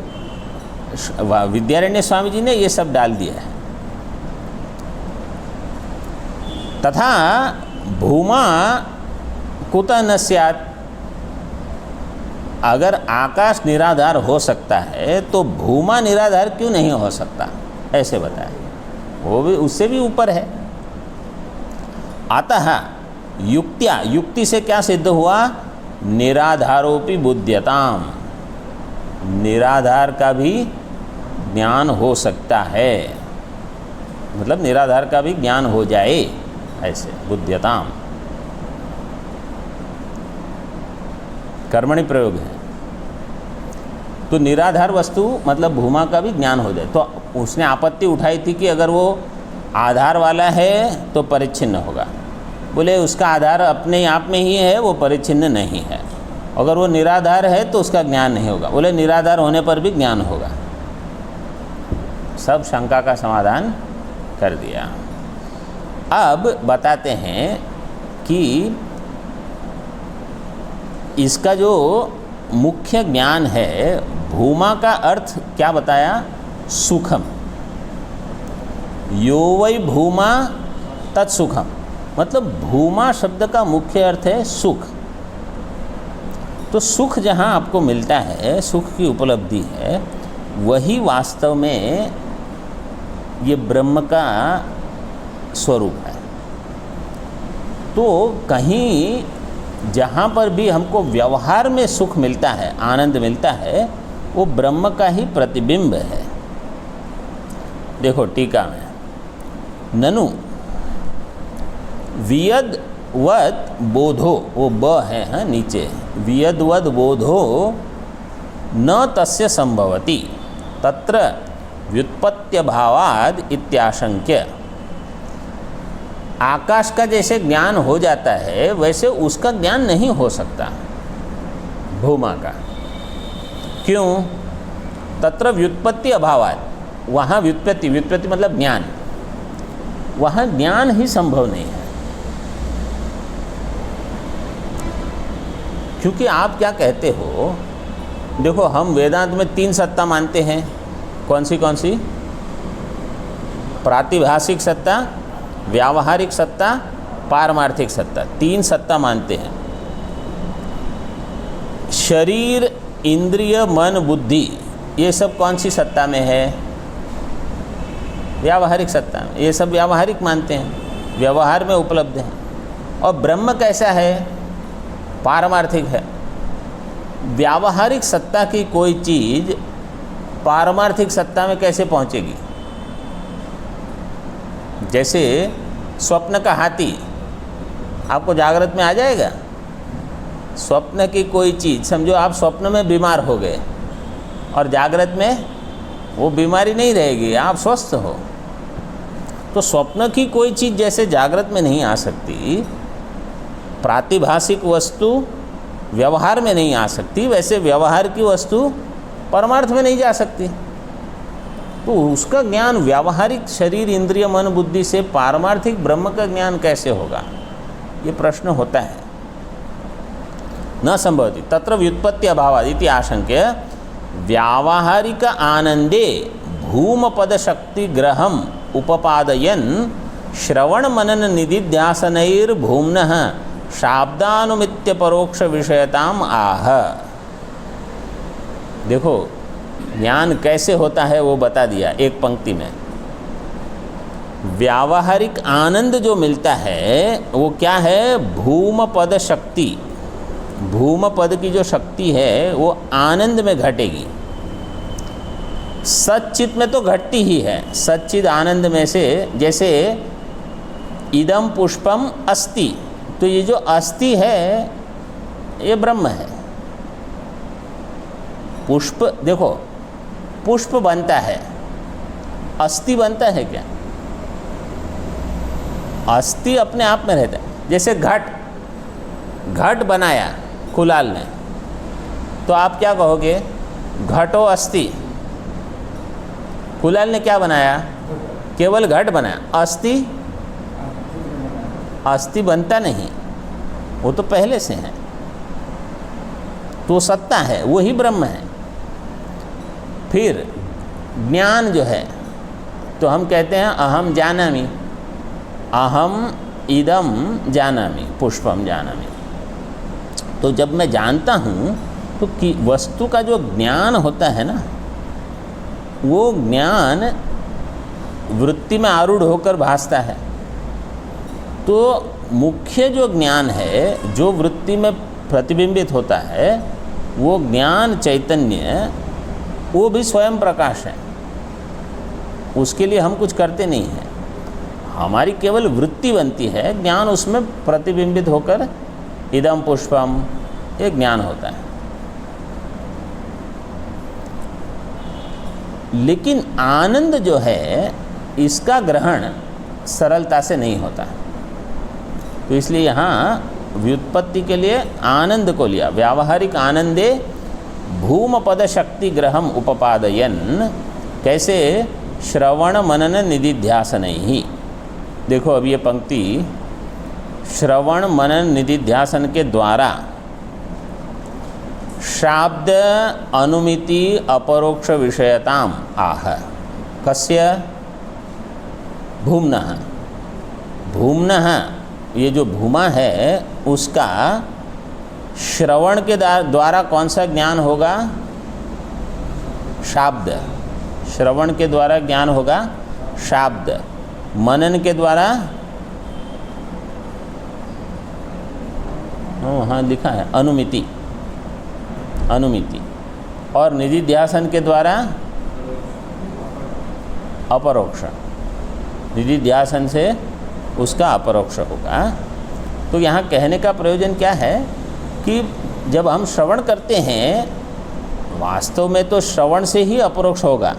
विद्यारण्य स्वामी जी ने ये सब डाल दिया है। तथा भूमा कुतः न स्यात्, अगर आकाश निराधार हो सकता है तो भूमा निराधार क्यों नहीं हो सकता? ऐसे बताए, वो भी उससे भी ऊपर है। अतः युक्त्या, युक्ति से क्या सिद्ध हुआ? निराधारोपि बुध्यताम, निराधार का भी ज्ञान हो सकता है, मतलब निराधार का भी ज्ञान हो जाए, ऐसे बुध्यताम कर्मणि प्रयोग है। तो निराधार वस्तु मतलब भूमा का भी ज्ञान हो जाए। तो उसने आपत्ति उठाई थी कि अगर वो आधार वाला है तो परिच्छिन्न होगा। बोले उसका आधार अपने आप में ही है, वो परिच्छिन्न नहीं है। अगर वो निराधार है तो उसका ज्ञान नहीं होगा। बोले निराधार होने पर भी ज्ञान होगा। सब शंका का समाधान कर दिया। अब बताते हैं कि इसका जो मुख्य ज्ञान है, भूमा का अर्थ क्या बताया? सुखम। यो वै भूमा तत्सुखम, मतलब भूमा शब्द का मुख्य अर्थ है सुख। तो सुख जहाँ आपको मिलता है, सुख की उपलब्धि है, वही वास्तव में ये ब्रह्म का स्वरूप है। तो कहीं जहाँ पर भी हमको व्यवहार में सुख मिलता है, आनंद मिलता है, वो ब्रह्म का ही प्रतिबिंब है। देखो टीका में, ननु वियद्वद बोधो, वो ब है नीचे, वियद्वद बोधो न तस्य संभवति तत्र व्युत्पत्त्य भावाद इत्याशंक्य। आकाश का जैसे ज्ञान हो जाता है वैसे उसका ज्ञान नहीं हो सकता भूमा का। क्यों? तत्र व्युत्पत्ति अभावात, वहाँ व्युत्पत्ति, व्युत्पत्ति मतलब ज्ञान, वहाँ ज्ञान ही संभव नहीं है। क्योंकि आप क्या कहते हो, देखो हम वेदांत में 3 सत्ता मानते हैं। कौन सी कौन सी? प्रातिभाषिक सत्ता, व्यावहारिक सत्ता, पारमार्थिक सत्ता, 3 सत्ता मानते हैं। शरीर, इंद्रिय, मन, बुद्धि, ये सब कौन सी सत्ता में है? व्यावहारिक सत्ता में। ये सब व्यावहारिक मानते हैं, व्यवहार में उपलब्ध है। और ब्रह्म कैसा है? पारमार्थिक है। व्यावहारिक सत्ता की कोई चीज़ पारमार्थिक सत्ता में कैसे पहुंचेगी? जैसे स्वप्न का हाथी आपको जागृत में आ जाएगा? स्वप्न की कोई चीज़, समझो आप स्वप्न में बीमार हो गए और जागृत में वो बीमारी नहीं रहेगी, आप स्वस्थ हो। तो स्वप्न की कोई चीज़ जैसे जागृत में नहीं आ सकती, प्रातिभाषिक वस्तु व्यवहार में नहीं आ सकती, वैसे व्यवहार की वस्तु परमार्थ में नहीं जा सकती। तो उसका ज्ञान व्यावहारिक शरीर इंद्रिय मन बुद्धि से पारमार्थिक ब्रह्म का ज्ञान कैसे होगा, ये प्रश्न होता है। न संभवति तत्र व्युत्पत्ति अभावात् इति आशंक्य व्यावहारिक आनंदे भूमपद शक्ति ग्रहम उपपादयन् श्रवण मनन निधिध्यासनैर्भूम्नः शाब्दानुमित्य परोक्ष विषयताम आह। देखो ज्ञान कैसे होता है वो बता दिया एक पंक्ति में। व्यावहारिक आनंद जो मिलता है वो क्या है? भूमपद शक्ति। भूमपद की जो शक्ति है वो आनंद में घटेगी। सच्चित में तो घटती ही है, सच्चिद आनंद में से। जैसे इदम पुष्पम अस्ति, तो ये जो अस्ति है ये ब्रह्म है। पुष्प देखो, पुष्प बनता है, अस्थि बनता है क्या? अस्थि अपने आप में रहता है। जैसे घट बनाया कुलाल ने, तो आप क्या कहोगे? घटो अस्थि। कुलाल ने क्या बनाया? केवल घट बनाया। अस्थि बनता नहीं, वो तो पहले से है, तो सत्ता है, वही ब्रह्म है। फिर ज्ञान जो है, तो हम कहते हैं अहम जानामि, अहम इदम जानामि, पुष्पम जानामि। तो जब मैं जानता हूँ तो कि वस्तु का जो ज्ञान होता है ना, वो ज्ञान वृत्ति में आरूढ़ होकर भासता है। तो मुख्य जो ज्ञान है, जो वृत्ति में प्रतिबिंबित होता है, वो ज्ञान चैतन्य, वो भी स्वयं प्रकाश है। उसके लिए हम कुछ करते नहीं हैं, हमारी केवल वृत्ति बनती है, ज्ञान उसमें प्रतिबिंबित होकर इदम पुष्पम, ये ज्ञान होता है। लेकिन आनंद जो है, इसका ग्रहण सरलता से नहीं होता। तो इसलिए यहाँ व्युत्पत्ति के लिए आनंद को लिया। व्यावहारिक आनंदे भूमपद शक्ति ग्रहम उपपादयन। कैसे? श्रवण मनन निधिध्यासनैहि। देखो अब ये पंक्ति श्रवण मनन निधिध्यासन के द्वारा शाब्द अनुमिति अपरोक्ष विषयताम आह। कस्य? भूम्नः। भूम्नः, ये जो भूमा है उसका श्रवण के द्वारा कौन सा ज्ञान होगा? शाब्द। श्रवण के द्वारा ज्ञान होगा शाब्द। मनन के द्वारा, हाँ लिखा है अनुमिति, अनुमिति। और निधिध्यासन के द्वारा अपरोक्ष। निधिध्यासन से उसका अपरोक्ष होगा। तो यहाँ कहने का प्रयोजन क्या है कि जब हम श्रवण करते हैं, वास्तव में तो श्रवण से ही अपरोक्ष होगा,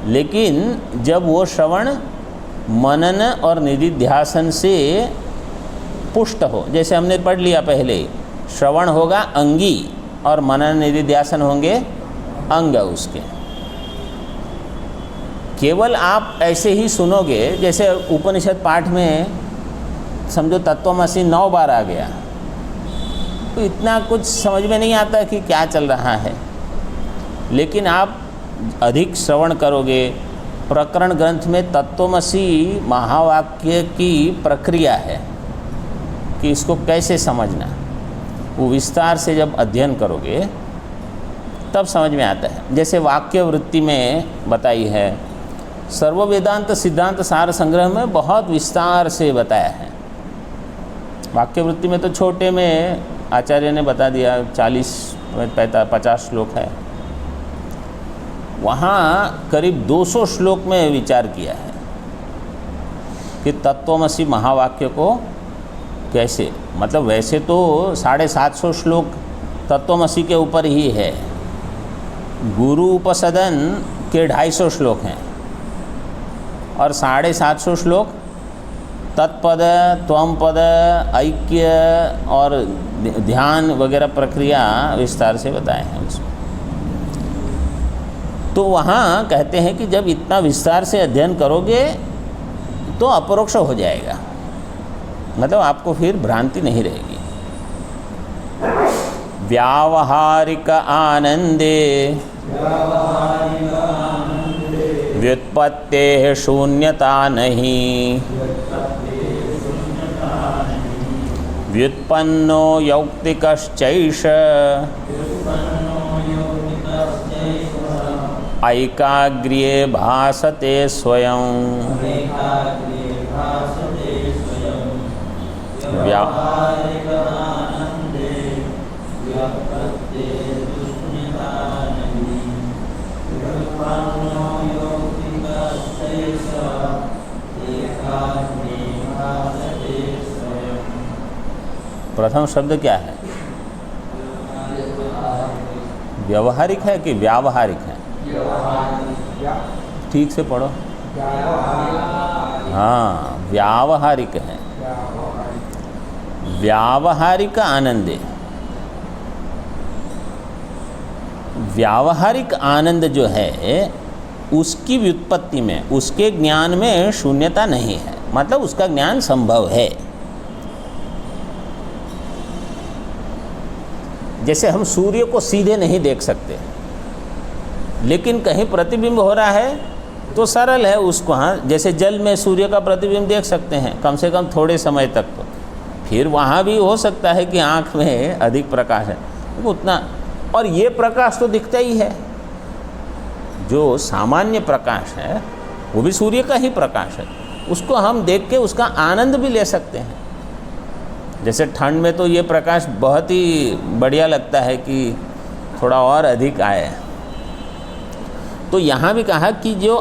लेकिन जब वो श्रवण मनन और निधिध्यासन से पुष्ट हो, जैसे हमने पढ़ लिया पहले, श्रवण होगा अंगी और मनन निधिध्यासन होंगे अंग उसके। केवल आप ऐसे ही सुनोगे, जैसे उपनिषद पाठ में समझो तत्वमसि 9 बार आ गया, तो इतना कुछ समझ में नहीं आता कि क्या चल रहा है। लेकिन आप अधिक श्रवण करोगे, प्रकरण ग्रंथ में तत्वमसि महावाक्य की प्रक्रिया है कि इसको कैसे समझना, वो विस्तार से जब अध्ययन करोगे तब समझ में आता है। जैसे वाक्य वृत्ति में बताई है, सर्व वेदांत सिद्धांत सार संग्रह में बहुत विस्तार से बताया है। वाक्य वृत्ति में तो छोटे में आचार्य ने बता दिया, 40 50 श्लोक है, वहाँ करीब 200 श्लोक में विचार किया है कि तत्वमसि महावाक्य को कैसे, मतलब वैसे तो 750 श्लोक तत्वमसि के ऊपर ही है, गुरु उपसदन के 250 श्लोक हैं और 750 श्लोक तत्पद, त्वमपद, ऐक्य और ध्यान वगैरह प्रक्रिया विस्तार से बताए हैं उसमें। तो वहाँ कहते हैं कि जब इतना विस्तार से अध्ययन करोगे तो अपरोक्ष हो जाएगा, मतलब आपको फिर भ्रांति नहीं रहेगी। व्यावहारिक आनंदे व्युत्पत्तेः शून्यता नहीं, व्युत्पन्नो यौक्तिकश्चैष ऐकाग्र्ये भासते स्वयं। प्रथम शब्द क्या है? व्यवहारिक है कि व्यावहारिक है? ठीक से पढ़ो। हाँ, व्यावहारिक है। व्यावहारिक आनंद, व्यावहारिक आनंद जो है उसकी व्युत्पत्ति में, उसके ज्ञान में शून्यता नहीं है, मतलब उसका ज्ञान संभव है। जैसे हम सूर्य को सीधे नहीं देख सकते, लेकिन कहीं प्रतिबिंब हो रहा है तो सरल है उसको, हाँ, जैसे जल में सूर्य का प्रतिबिंब देख सकते हैं कम से कम थोड़े समय तक, तो फिर वहाँ भी हो सकता है कि आँख में अधिक प्रकाश है उतना, और ये प्रकाश तो दिखता ही है, जो सामान्य प्रकाश है वो भी सूर्य का ही प्रकाश है, उसको हम देख के उसका आनंद भी ले सकते हैं। जैसे ठंड में तो ये प्रकाश बहुत ही बढ़िया लगता है कि थोड़ा और अधिक आए, तो यहाँ भी कहा कि जो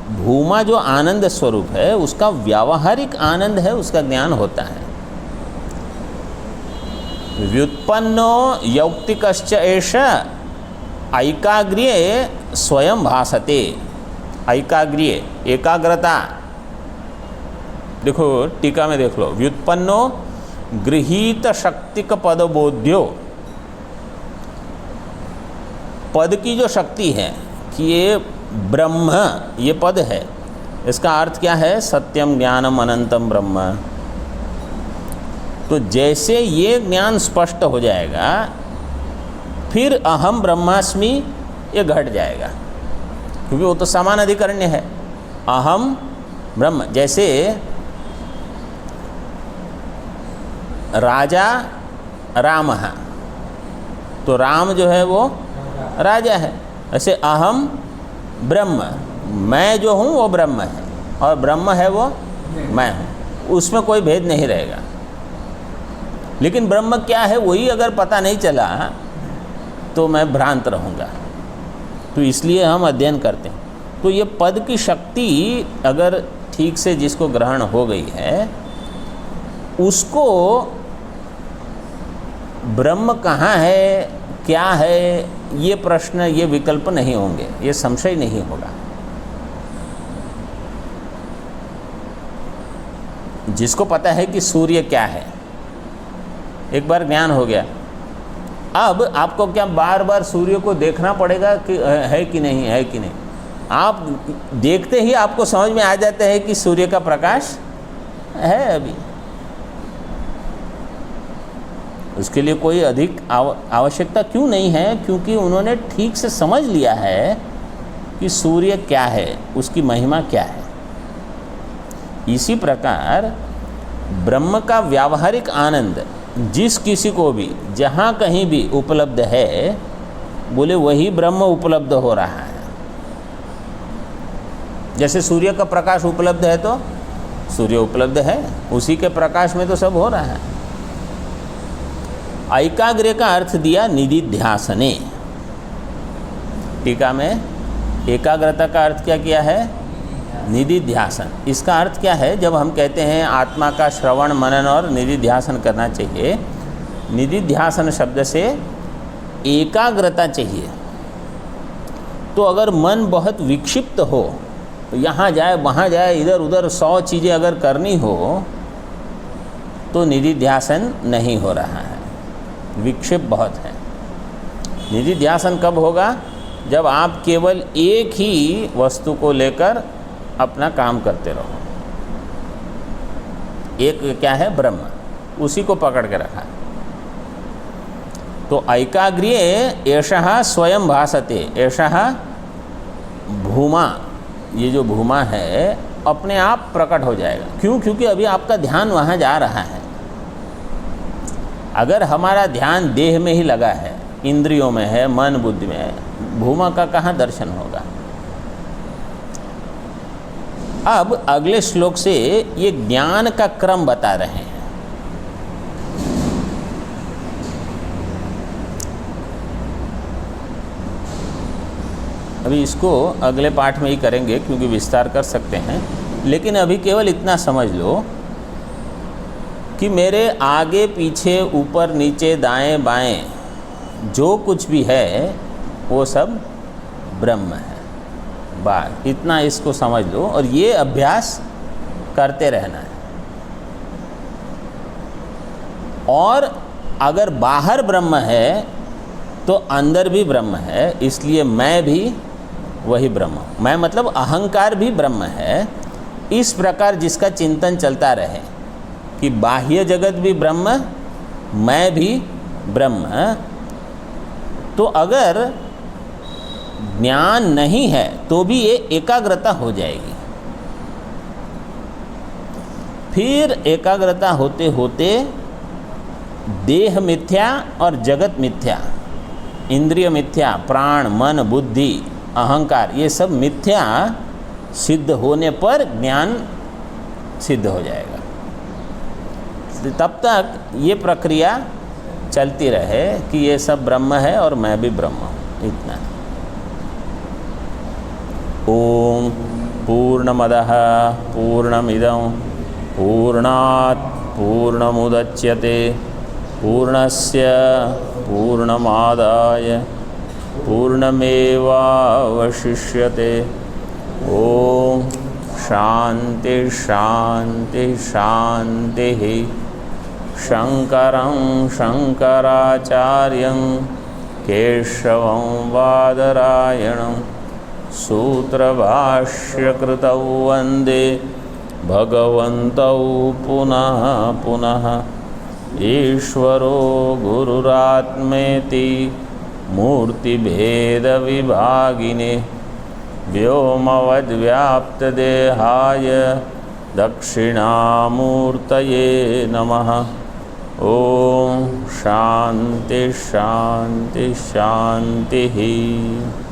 भूमा जो आनंद स्वरूप है उसका व्यावहारिक आनंद है, उसका ज्ञान होता है। व्युत्पन्नो यौक्तिकश्च एष ऐकाग्र्ये स्वयं भासते। ऐकाग्र्ये, एकाग्रता, देखो टीका में देख लो, व्युत्पन्नो गृहीत शक्तिक पदबोध्यो, पद की जो शक्ति है कि ये ब्रह्म, ये पद है, इसका अर्थ क्या है? सत्यम ज्ञानम अनंतम ब्रह्म। तो जैसे ये ज्ञान स्पष्ट हो जाएगा फिर अहम ब्रह्मास्मि ये घट जाएगा, क्योंकि वो तो समान अधिकरण्य है। अहम ब्रह्म, जैसे राजा राम है, तो राम जो है वो राजा है, ऐसे अहम ब्रह्म, मैं जो हूँ वो ब्रह्म है और ब्रह्म है वो मैं हूँ, उसमें कोई भेद नहीं रहेगा। लेकिन ब्रह्म क्या है वही अगर पता नहीं चला तो मैं भ्रांत रहूँगा, तो इसलिए हम अध्ययन करते हैं। तो ये पद की शक्ति अगर ठीक से जिसको ग्रहण हो गई है उसको ब्रह्म कहाँ है, क्या है, ये प्रश्न, ये विकल्प नहीं होंगे, ये संशय नहीं होगा। जिसको पता है कि सूर्य क्या है, एक बार ज्ञान हो गया, अब आपको क्या बार बार सूर्य को देखना पड़ेगा कि है कि नहीं, है कि नहीं? आप देखते ही आपको समझ में आ जाता है कि सूर्य का प्रकाश है अभी, उसके लिए कोई अधिक आवश्यकता क्यों नहीं है? क्योंकि उन्होंने ठीक से समझ लिया है कि सूर्य क्या है, उसकी महिमा क्या है। इसी प्रकार ब्रह्म का व्यावहारिक आनंद जिस किसी को भी जहाँ कहीं भी उपलब्ध है, बोले वही ब्रह्म उपलब्ध हो रहा है। जैसे सूर्य का प्रकाश उपलब्ध है तो सूर्य उपलब्ध है, उसी के प्रकाश में तो सब हो रहा है। ऐकाग्र्य का अर्थ दिया निदिध्यासने। टीका में एकाग्रता का अर्थ क्या किया है? निदिध्यासन। इसका अर्थ क्या है? जब हम कहते हैं आत्मा का श्रवण मनन और निदिध्यासन करना चाहिए, निदिध्यासन शब्द से एकाग्रता चाहिए। तो अगर मन बहुत विक्षिप्त हो, यहाँ जाए वहाँ जाए, इधर उधर 100 चीज़ें अगर करनी हो, तो निदिध्यासन नहीं हो रहा है, विक्षेप बहुत है। निदिध्यासन कब होगा? जब आप केवल एक ही वस्तु को लेकर अपना काम करते रहो। एक क्या है? ब्रह्म, उसी को पकड़ के रखा। तो ऐकाग्र्ये एषः स्वयं भासते, एषः भूमा, ये जो भूमा है अपने आप प्रकट हो जाएगा। क्यों? क्योंकि अभी आपका ध्यान वहाँ जा रहा है। अगर हमारा ध्यान देह में ही लगा है, इंद्रियों में है, मन बुद्धि में है, भूमा का कहाँ दर्शन होगा? अब अगले श्लोक से ये ज्ञान का क्रम बता रहे हैं। अभी इसको अगले पाठ में ही करेंगे क्योंकि विस्तार कर सकते हैं, लेकिन अभी केवल इतना समझ लो कि मेरे आगे पीछे ऊपर नीचे दाएं बाएं जो कुछ भी है वो सब ब्रह्म है। बात इतना इसको समझ लो और ये अभ्यास करते रहना है। और अगर बाहर ब्रह्म है तो अंदर भी ब्रह्म है, इसलिए मैं भी वही ब्रह्म, मैं मतलब अहंकार भी ब्रह्म है। इस प्रकार जिसका चिंतन चलता रहे कि बाह्य जगत भी ब्रह्म, मैं भी ब्रह्म, तो अगर ज्ञान नहीं है तो भी ये एकाग्रता हो जाएगी। फिर एकाग्रता होते होते देह मिथ्या और जगत मिथ्या, इंद्रिय मिथ्या, प्राण मन बुद्धि अहंकार, ये सब मिथ्या सिद्ध होने पर ज्ञान सिद्ध हो जाएगा। तब तक ये प्रक्रिया चलती रहे कि ये सब ब्रह्म है और मैं भी ब्रह्म हूँ। इतना। ओम पूर्णमदः पूर्णमिदं पूर्णात् पूर्णमुदच्यते पूर्णस्य पूर्णमादाय पूर्णमेवावशिष्यते। ओम शांति शांति शांतिः। शंकरं शंकराचार्यं केशवं बादरायणं सूत्रभाष्यकृतौ वन्दे भगवन्तौ पुनः पुनः। ईश्वरो गुरुरात्मेति मूर्तिभेदविभागिने व्योमवद्व्याप्तदेहाय दक्षिणामूर्तये नमः। ओम शांति शांति शांति।